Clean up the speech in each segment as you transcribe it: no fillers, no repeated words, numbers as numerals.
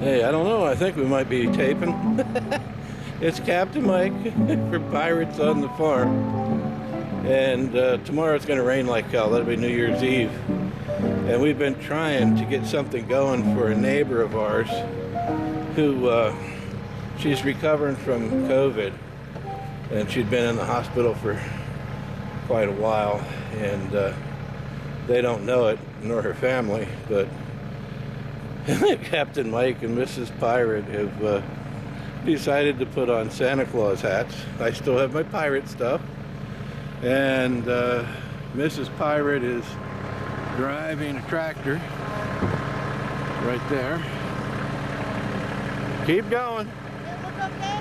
Hey, I don't know. I think we might be taping. It's Captain Mike for Pirates on the Farm. And tomorrow it's going to rain like hell. That'll be New Year's Eve. And we've been trying to get something going for a neighbor of ours who, she's recovering from COVID. And she'd been in the hospital for quite a while. And they don't know it, nor her family. But Captain Mike and Mrs. Pirate have decided to put on Santa Claus hats. I still have my pirate stuff. And Mrs. Pirate is driving a tractor right there. Keep going.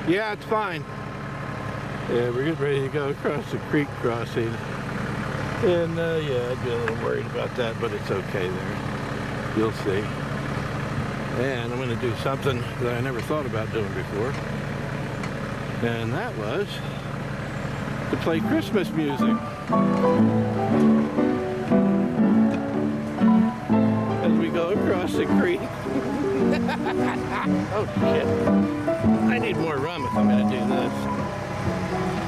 Yeah, it's fine. Yeah, we're getting ready to go across the creek crossing. And yeah, I'd be a little worried about that, but it's okay there. You'll see. And I'm going to do something that I never thought about doing before. And that was to play Christmas music. As we go across the creek. Oh shit. I need more rum if I'm going to do this.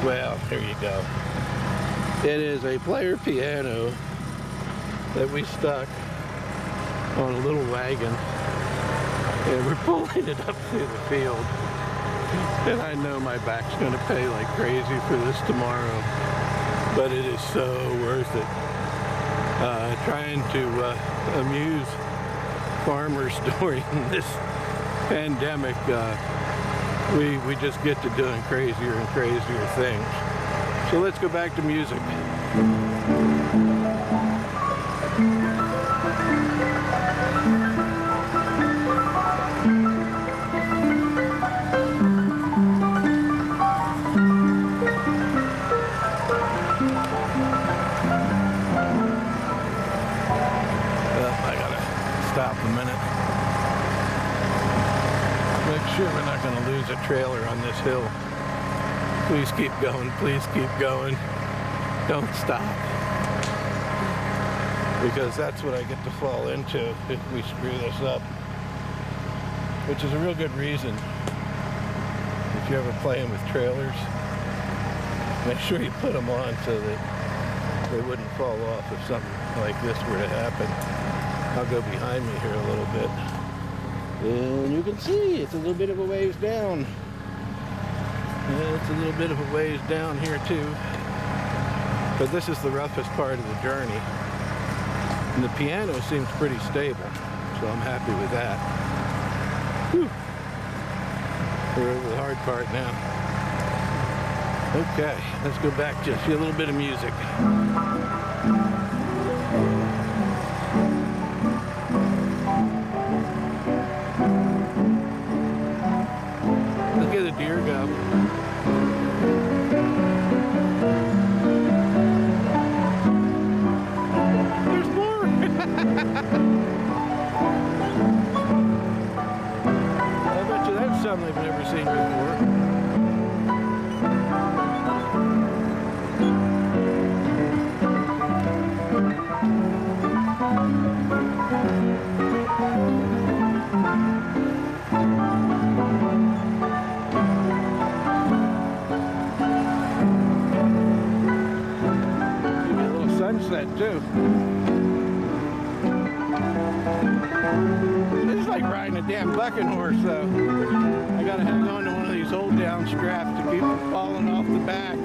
Well, here you go. It is a player piano that we stuck on a little wagon. And we're pulling it up through the field. And I know my back's going to pay like crazy for this tomorrow. But it is so worth it. Trying to amuse farmers during this pandemic. We just get to doing crazier and crazier things. So let's go back to music. Stop a minute. Make sure we're not going to lose a trailer on this hill. Please keep going. Please keep going. Don't stop. Because that's what I get to fall into if we screw this up. Which is a real good reason. If you're ever playing with trailers, make sure you put them on so that they wouldn't fall off if something like this were to happen. I'll go behind me here a little bit. And you can see it's a little bit of a ways down. And it's a little bit of a ways down here too. But this is the roughest part of the journey. And the piano seems pretty stable, so I'm happy with that. Whew. We're over the hard part now. Okay, let's go back to a little bit of music. Look at the deer go. There's more! I bet you that's something I've never seen before. Sunset too. It's like riding a damn bucking horse though. I gotta hang on to one of these hold down straps to keep from falling off the back.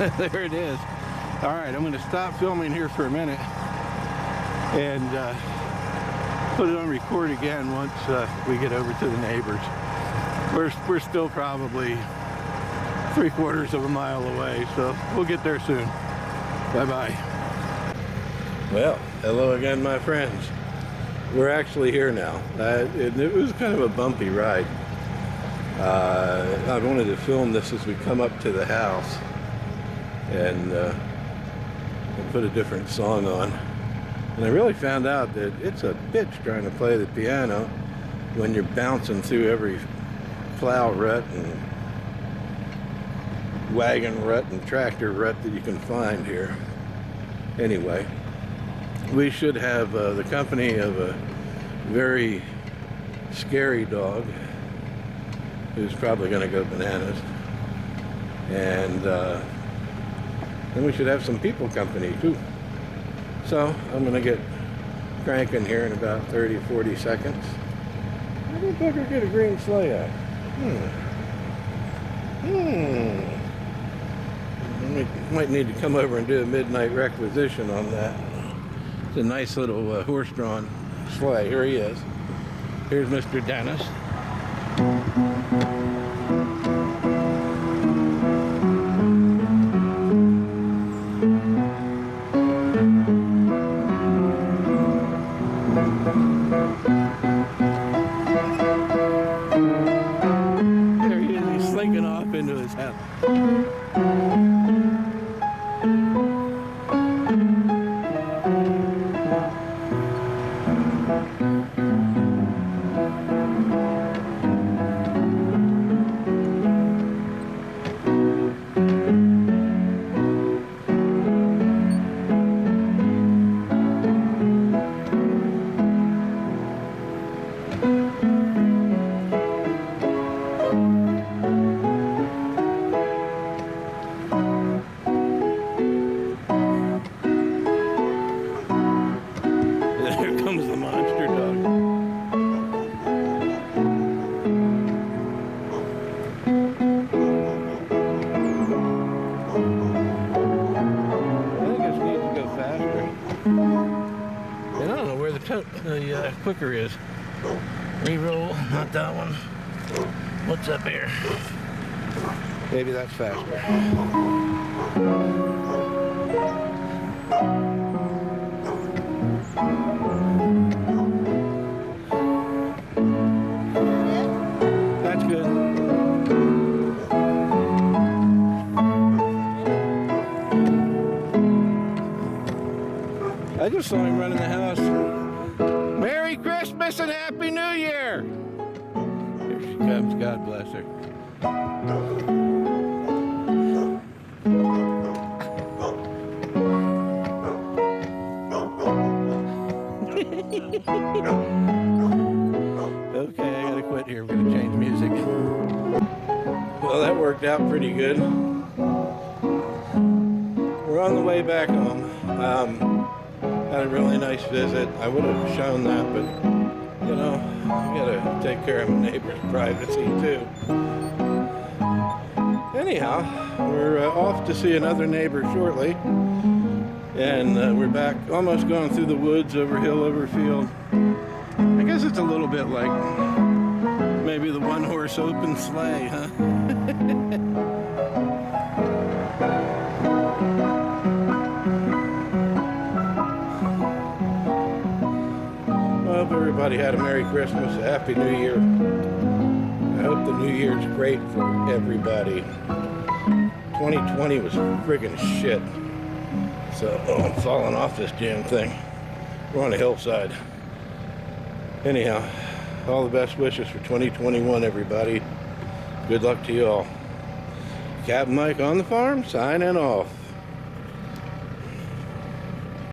There it is. All right, I'm going to stop filming here for a minute and put it on record again once we get over to the neighbors. We're still probably 3/4 of a mile away, so we'll get there soon. Bye-bye. Well, hello again, my friends. We're actually here now. It was kind of a bumpy ride. I wanted to film this as we come up to the house and put a different song on. And I really found out that it's a bitch trying to play the piano when you're bouncing through every plow rut and wagon rut and tractor rut that you can find here. Anyway, we should have the company of a very scary dog who's probably going to go bananas, and then we should have some people company too. So I'm going to get cranking here in about 30-40 seconds. Where did Booker get a green sleigh at? Might need to come over and do a midnight requisition on that. It's a nice little horse-drawn sleigh. Here he is. Here's Mr. Dennis. There he is. He's slinking off into his house. The quicker is. Reroll, not that one. What's up here? Maybe that's faster. That's good. I just saw him running the house. Merry Christmas and Happy New Year! Here she comes, God bless her. Okay, I gotta quit here. We're gonna change music. Well, that worked out pretty good. We're on the way back home. Had a really nice visit. I would have shown that, but you know, I gotta take care of my neighbor's privacy too. Anyhow, we're off to see another neighbor shortly, and we're back, almost going through the woods, over hill, over field. I guess it's a little bit like maybe the one-horse open sleigh, huh? Hope everybody had a Merry Christmas, a Happy New Year. I hope the New Year's great for everybody. 2020 was friggin' shit. So, I'm falling off this damn thing. We're on a hillside. Anyhow, all the best wishes for 2021, everybody. Good luck to you all. Captain Mike on the farm, signing off.